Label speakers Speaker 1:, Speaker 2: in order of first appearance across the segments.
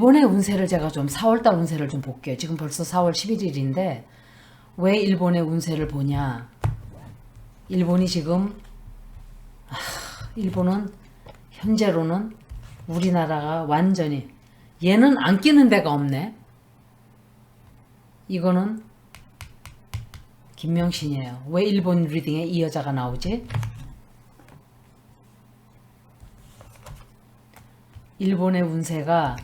Speaker 1: 일본의 운세를 제가 좀 4월달 운세를 좀 볼게요. 지금 벌써 4월 11일인데 왜 일본의 운세를 보냐. 일본이 지금 일본은 현재로는 우리나라가 완전히 얘는 안 끼는 데가 없네. 이거는 김명신이에요. 왜 일본 리딩에 이 여자가 나오지? 일본의 운세가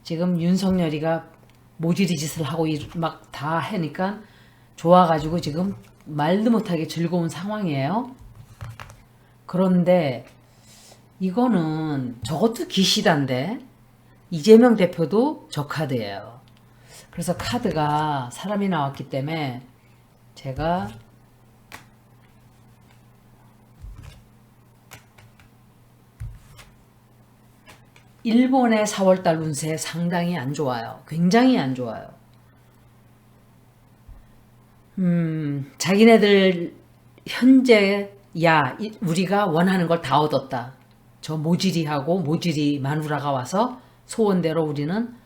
Speaker 1: 지금 윤석열이가 모질이 짓을 하고 막 다 하니까 좋아가지고 지금 말도 못하게 즐거운 상황이에요. 그런데 이거는 저것도 기시다인데 이재명 대표도 저 카드예요. 그래서 카드가 사람이 나왔기 때문에 제가 일본의 4월달 운세 상당히 안 좋아요. 굉장히 안 좋아요. 자기네들 현재 우리가 원하는 걸 다 얻었다. 저 모지리하고 모지리 마누라가 와서 소원대로 우리는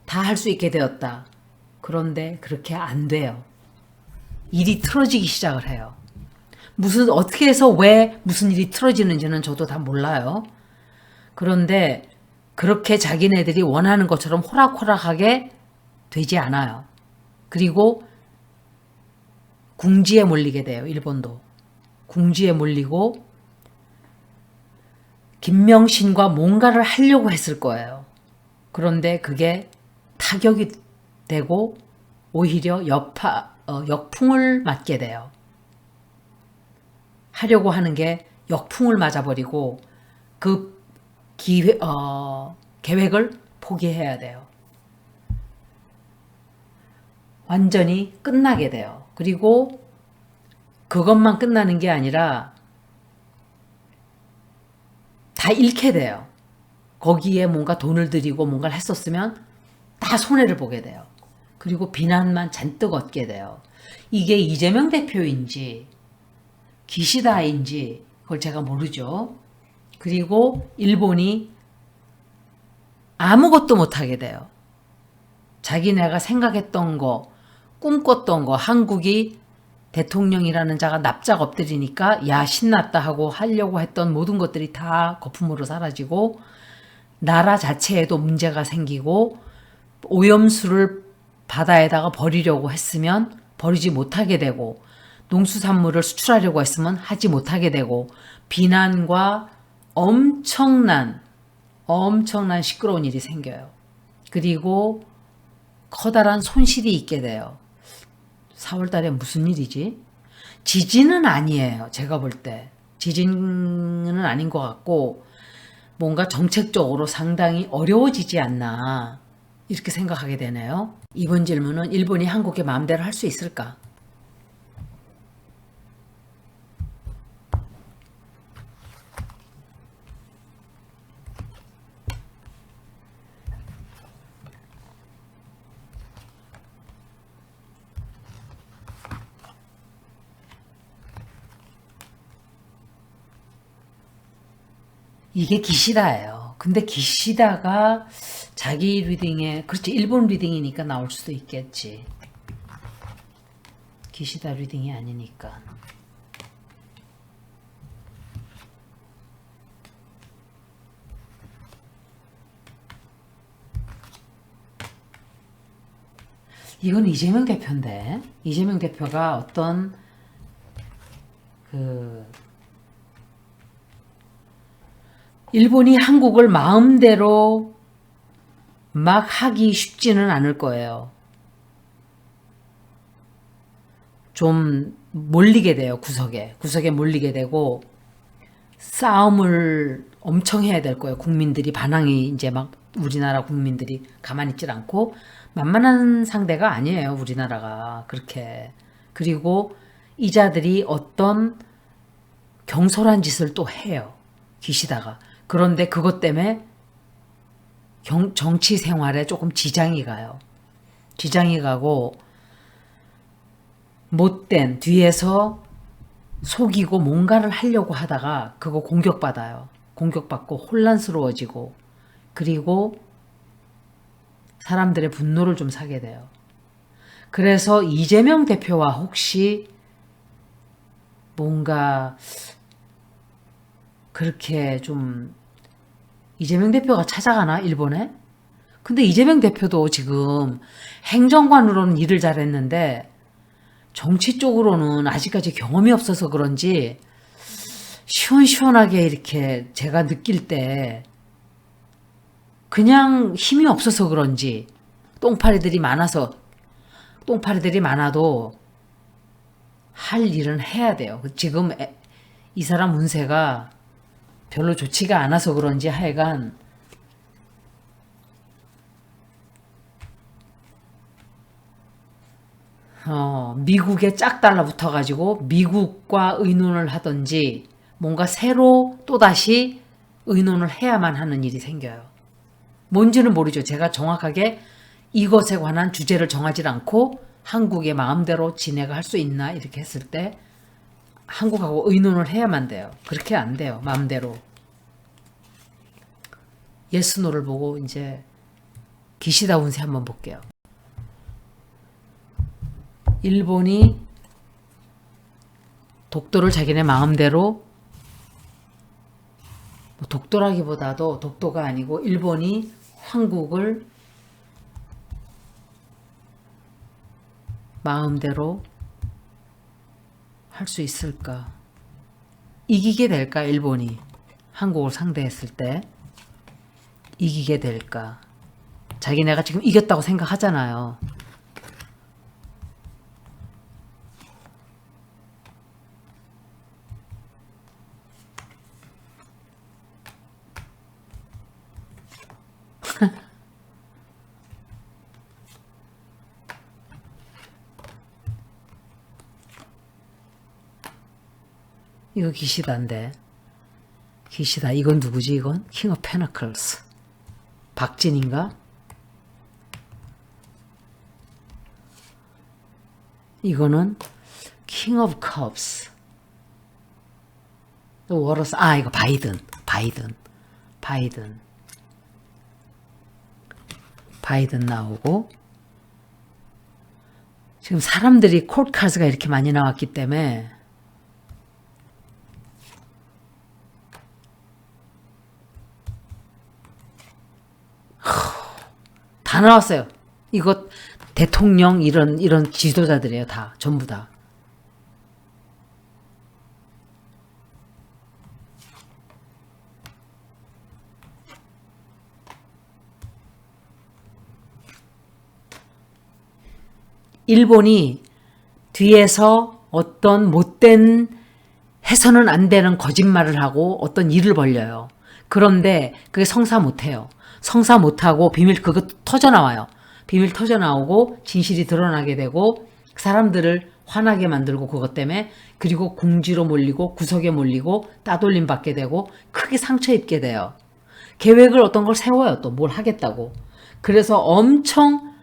Speaker 1: 다 할 수 있게 되었다. 그런데 그렇게 안 돼요. 일이 틀어지기 시작을 해요. 어떻게 해서 왜 무슨 일이 틀어지는지는 저도 다 몰라요. 그런데 그렇게 자기네들이 원하는 것처럼 호락호락하게 되지 않아요. 그리고 궁지에 몰리게 돼요. 일본도. 궁지에 몰리고 김명신과 뭔가를 하려고 했을 거예요. 그런데 그게 타격이 되고 오히려 역풍을 맞게 돼요. 하려고 하는 게 역풍을 맞아버리고 그 계획을 포기해야 돼요. 완전히 끝나게 돼요. 그리고 그것만 끝나는 게 아니라 다 잃게 돼요. 거기에 뭔가 돈을 들이고 뭔가를 했었으면 다 손해를 보게 돼요. 그리고 비난만 잔뜩 얻게 돼요. 이게 이재명 대표인지 기시다인지 그걸 제가 모르죠. 그리고 일본이 아무것도 못하게 돼요. 자기네가 생각했던 거, 꿈꿨던 거, 한국이 대통령이라는 자가 납작 엎드리니까 야 신났다 하고 하려고 했던 모든 것들이 다 거품으로 사라지고 나라 자체에도 문제가 생기고 오염수를 바다에다가 버리려고 했으면 버리지 못하게 되고 농수산물을 수출하려고 했으면 하지 못하게 되고 비난과 엄청난 시끄러운 일이 생겨요. 그리고 커다란 손실이 있게 돼요. 4월 달에 무슨 일이지? 지진은 아니에요. 제가 볼 때. 지진은 아닌 것 같고 뭔가 정책적으로 상당히 어려워지지 않나 이렇게 생각하게 되네요. 이번 질문은 일본이 한국의 마음대로 할 수 있을까? 이게 기시다예요. 근데 기시다가 자기 리딩에 그렇지 일본 리딩이니까 나올 수도 있겠지. 기시다 리딩이 아니니까. 이건 이재명 대표인데 이재명 대표가 어떤 일본이 한국을 마음대로 막 하기 쉽지는 않을 거예요. 좀 몰리게 돼요. 구석에 몰리게 되고 싸움을 엄청 해야 될 거예요. 국민들이 반항이 이제 막 우리나라 국민들이 가만히 있질 않고 만만한 상대가 아니에요. 우리나라가 그렇게. 그리고 이자들이 어떤 경솔한 짓을 또 해요. 기시다가. 그런데 그것 때문에 정치 생활에 조금 지장이 가요. 지장이 가고 못된 뒤에서 속이고 뭔가를 하려고 하다가 그거 공격받아요. 공격받고 혼란스러워지고 그리고 사람들의 분노를 좀 사게 돼요. 그래서 이재명 대표와 혹시 뭔가 그렇게 좀 이재명 대표가 찾아가나 일본에? 근데 이재명 대표도 지금 행정관으로는 일을 잘했는데 정치 쪽으로는 아직까지 경험이 없어서 그런지 시원시원하게 이렇게 제가 느낄 때 그냥 힘이 없어서 그런지 똥파리들이 많아도 할 일은 해야 돼요. 지금 이 사람 운세가 별로 좋지가 않아서 그런지 하여간 미국에 짝 달라붙어가지고 미국과 의논을 하든지 뭔가 새로 또다시 의논을 해야만 하는 일이 생겨요. 뭔지는 모르죠. 제가 정확하게 이것에 관한 주제를 정하지 않고 한국의 마음대로 지네가 할 수 있나 이렇게 했을 때 한국하고 의논을 해야만 돼요. 그렇게 안 돼요. 마음대로. 예스노를 보고 이제 기시다 운세 한번 볼게요. 일본이 독도를 자기네 마음대로, 독도라기보다도 독도가 아니고 일본이 한국을 마음대로 할 수 있을까? 이기게 될까? 일본이 한국을 상대했을 때 이기게 될까? 자기네가 지금 이겼다고 생각하잖아요. 이거 기시다인데. 기시다. 이건 누구지 이건? 킹 오브 페너클스. 박진인가? 이거는 킹 오브 컵스. 워러스. 이거 바이든. 바이든 나오고 지금 사람들이 콜 카드가 이렇게 많이 나왔기 때문에 다 나왔어요. 이거 대통령 이런 지도자들이에요. 다 전부 다. 일본이 뒤에서 어떤 못된 해서는 안 되는 거짓말을 하고 어떤 일을 벌려요. 그런데 그게 성사 못해요. 성사 못하고 비밀 그거 터져나와요. 비밀 터져나오고 진실이 드러나게 되고 사람들을 화나게 만들고 그것 때문에 그리고 궁지로 몰리고 구석에 몰리고 따돌림 받게 되고 크게 상처 입게 돼요. 계획을 어떤 걸 세워요. 또 뭘 하겠다고. 그래서 엄청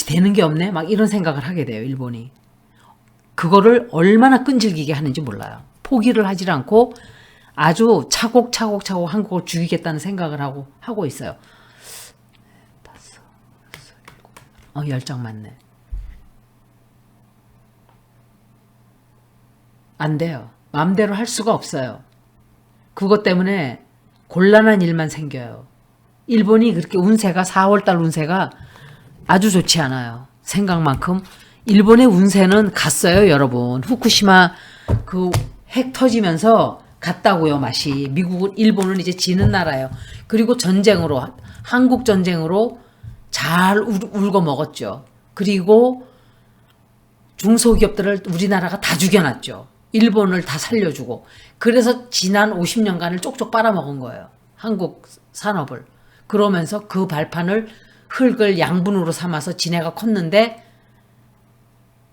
Speaker 1: 되는 게 없네 막 이런 생각을 하게 돼요. 일본이. 그거를 얼마나 끈질기게 하는지 몰라요. 포기를 하질 않고 아주 차곡차곡 한국을 죽이겠다는 생각을 하고 있어요. 10장 맞네. 안 돼요. 마음대로 할 수가 없어요. 그것 때문에 곤란한 일만 생겨요. 일본이 그렇게 운세가 4월달 운세가 아주 좋지 않아요. 생각만큼. 일본의 운세는 갔어요, 여러분. 후쿠시마 그 핵 터지면서 갔다고요, 맛이. 일본은 이제 지는 나라예요. 그리고 전쟁으로, 한국 전쟁으로 잘 울고 먹었죠. 그리고 중소기업들을 우리나라가 다 죽여놨죠. 일본을 다 살려주고. 그래서 지난 50년간을 쪽쪽 빨아먹은 거예요. 한국 산업을. 그러면서 그 발판을 흙을 양분으로 삼아서 지네가 컸는데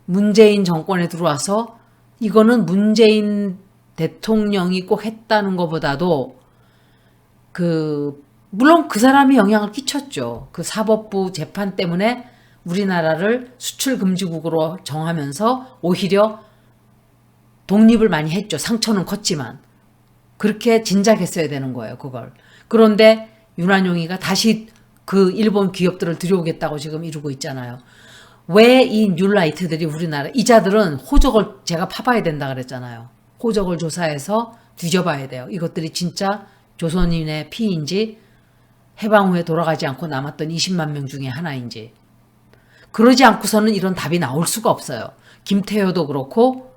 Speaker 1: 문재인 정권에 들어와서 이거는 문재인 대통령이 꼭 했다는 것보다도 물론 그 사람이 영향을 끼쳤죠. 그 사법부 재판 때문에 우리나라를 수출금지국으로 정하면서 오히려 독립을 많이 했죠. 상처는 컸지만. 그렇게 진작했어야 되는 거예요, 그걸. 그런데 윤한용이가 다시 그 일본 기업들을 들여오겠다고 지금 이러고 있잖아요. 왜 이 뉴라이트들이 우리나라 이자들은 호적을 제가 파봐야 된다 그랬잖아요. 호적을 조사해서 뒤져봐야 돼요. 이것들이 진짜 조선인의 피인지 해방 후에 돌아가지 않고 남았던 20만 명 중에 하나인지. 그러지 않고서는 이런 답이 나올 수가 없어요. 김태효도 그렇고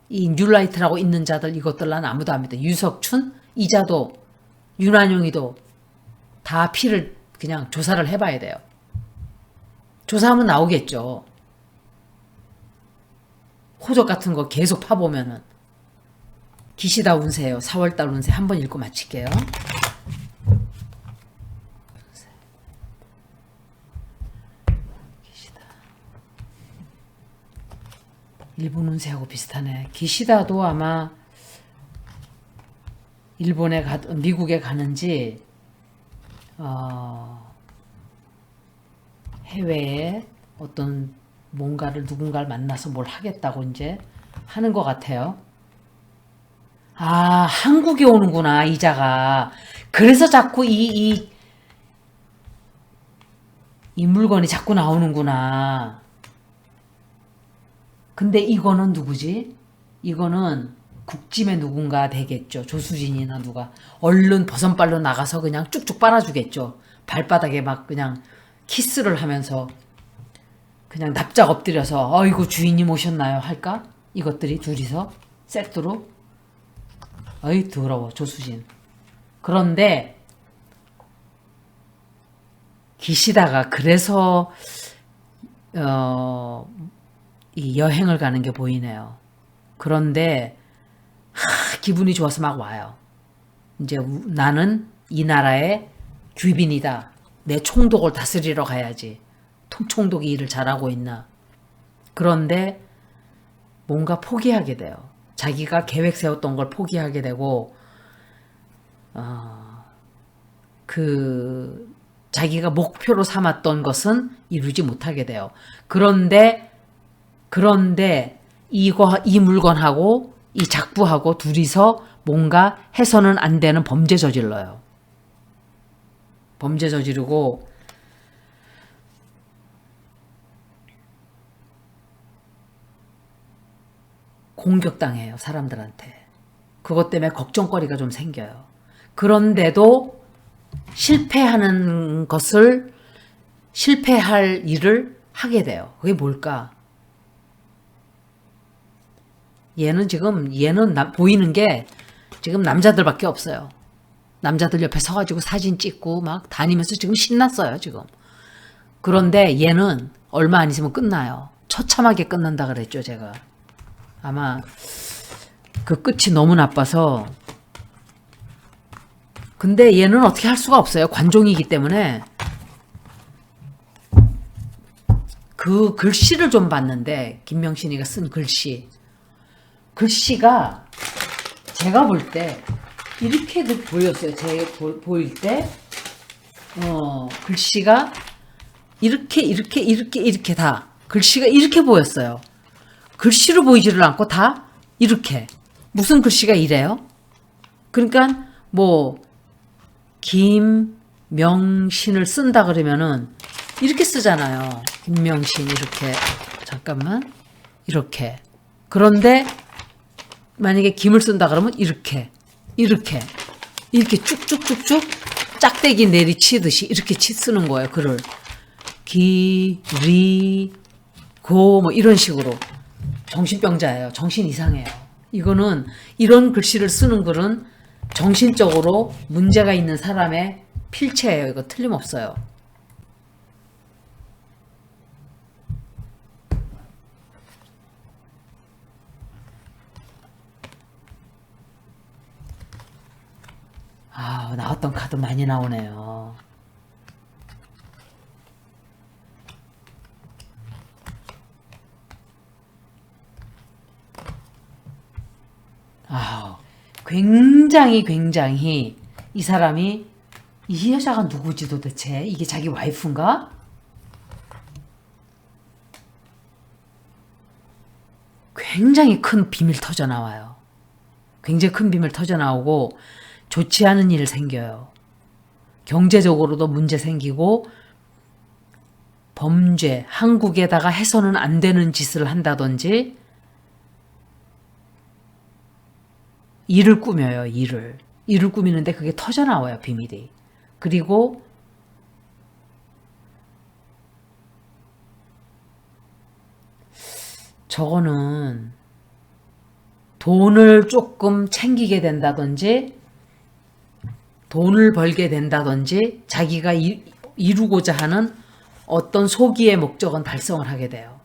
Speaker 1: 이 뉴라이트라고 있는 자들 이것들 난 아무도 안 믿어. 유석춘, 이자도, 윤한용이도 다 피를 그냥 조사를 해봐야 돼요. 조사하면 나오겠죠. 호적 같은 거 계속 파보면은. 기시다 운세예요. 4월달 운세 한번 읽고 마칠게요. 기시다. 일본 운세하고 비슷하네. 기시다도 아마 일본에 미국에 가는지 해외에 어떤 뭔가를 누군가를 만나서 뭘 하겠다고 이제 하는 것 같아요. 아, 한국에 오는구나, 이자가. 그래서 자꾸 이 물건이 자꾸 나오는구나. 근데 이거는 누구지? 이거는 국짐의 누군가 되겠죠. 조수진이나 누가. 얼른 버선발로 나가서 그냥 쭉쭉 빨아주겠죠. 발바닥에 막 그냥 키스를 하면서 그냥 납작 엎드려서 어이구 주인님 오셨나요? 할까? 이것들이 둘이서 세트로. 어이 더러워 조수진. 그런데 기시다가 그래서 이 여행을 가는 게 보이네요. 그런데 기분이 좋아서 막 와요. 이제 나는 이 나라의 귀빈이다. 내 총독을 다스리러 가야지. 총독이 일을 잘하고 있나. 그런데 뭔가 포기하게 돼요. 자기가 계획 세웠던 걸 포기하게 되고 자기가 목표로 삼았던 것은 이루지 못하게 돼요. 그런데 이 물건하고 이 작부하고 둘이서 뭔가 해서는 안 되는 범죄 저질러요. 범죄 저지르고 공격당해요. 사람들한테. 그것 때문에 걱정거리가 좀 생겨요. 그런데도 실패할 일을 하게 돼요. 그게 뭘까? 얘는 보이는 게 지금 남자들밖에 없어요. 남자들 옆에 서가지고 사진 찍고 막 다니면서 지금 신났어요, 지금. 그런데 얘는 얼마 안 있으면 끝나요. 처참하게 끝난다 그랬죠, 제가. 아마 그 끝이 너무 나빠서. 근데 얘는 어떻게 할 수가 없어요. 관종이기 때문에. 그 글씨를 좀 봤는데 김명신이가 쓴 글씨가 제가 볼 때 이렇게 보였어요. 제가 보일 때 글씨가 이렇게 다 글씨가 이렇게 보였어요. 글씨로 보이지를 않고 다 이렇게. 무슨 글씨가 이래요? 그러니까 뭐 김명신을 쓴다 그러면은 이렇게 쓰잖아요. 김명신 이렇게. 잠깐만. 이렇게. 그런데 만약에 김을 쓴다 그러면 이렇게 쭉쭉쭉쭉 짝대기 내리치듯이 이렇게 쓰는 거예요. 글을. 기, 리, 고 뭐 이런 식으로. 정신병자예요. 정신 이상해요. 이거는 이런 글씨를 쓰는 글은 정신적으로 문제가 있는 사람의 필체예요. 이거 틀림없어요. 아, 나왔던 카드 많이 나오네요. 아, 굉장히 이 사람이 이 여자가 누구지 도대체? 이게 자기 와이프인가? 굉장히 큰 비밀 터져 나와요. 굉장히 큰 비밀 터져 나오고 좋지 않은 일 생겨요. 경제적으로도 문제 생기고 범죄, 한국에다가 해서는 안 되는 짓을 한다든지 일을 꾸며요. 일을 꾸미는데 그게 터져나와요. 비밀이. 그리고 저거는 돈을 조금 챙기게 된다든지 돈을 벌게 된다든지 자기가 이루고자 하는 어떤 소기의 목적은 달성을 하게 돼요.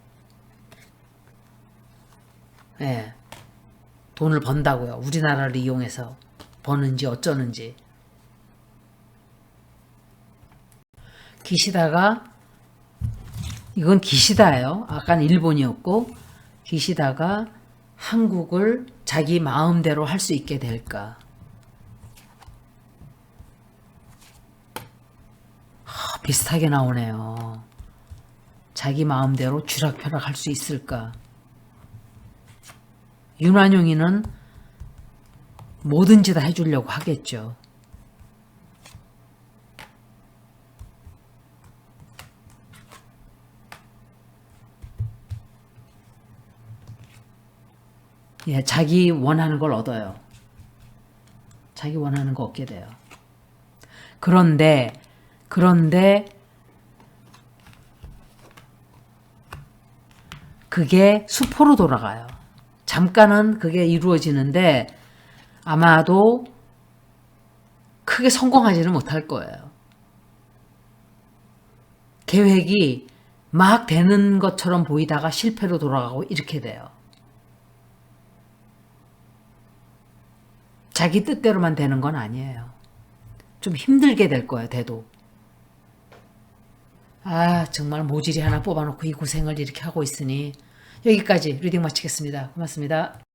Speaker 1: 예. 돈을 번다고요. 우리나라를 이용해서 버는지 어쩌는지. 기시다가 이건 기시다예요. 아까는 일본이었고 기시다가 한국을 자기 마음대로 할 수 있게 될까? 비슷하게 나오네요. 자기 마음대로 쥐락펴락 할 수 있을까? 윤환용이는 뭐든지 다 해주려고 하겠죠. 예, 자기 원하는 걸 얻어요. 자기 원하는 거 얻게 돼요. 그런데 그게 수포로 돌아가요. 잠깐은 그게 이루어지는데 아마도 크게 성공하지는 못할 거예요. 계획이 막 되는 것처럼 보이다가 실패로 돌아가고 이렇게 돼요. 자기 뜻대로만 되는 건 아니에요. 좀 힘들게 될 거예요. 돼도. 아, 정말 모질이 하나 뽑아놓고 이 고생을 이렇게 하고 있으니 여기까지 리딩 마치겠습니다. 고맙습니다.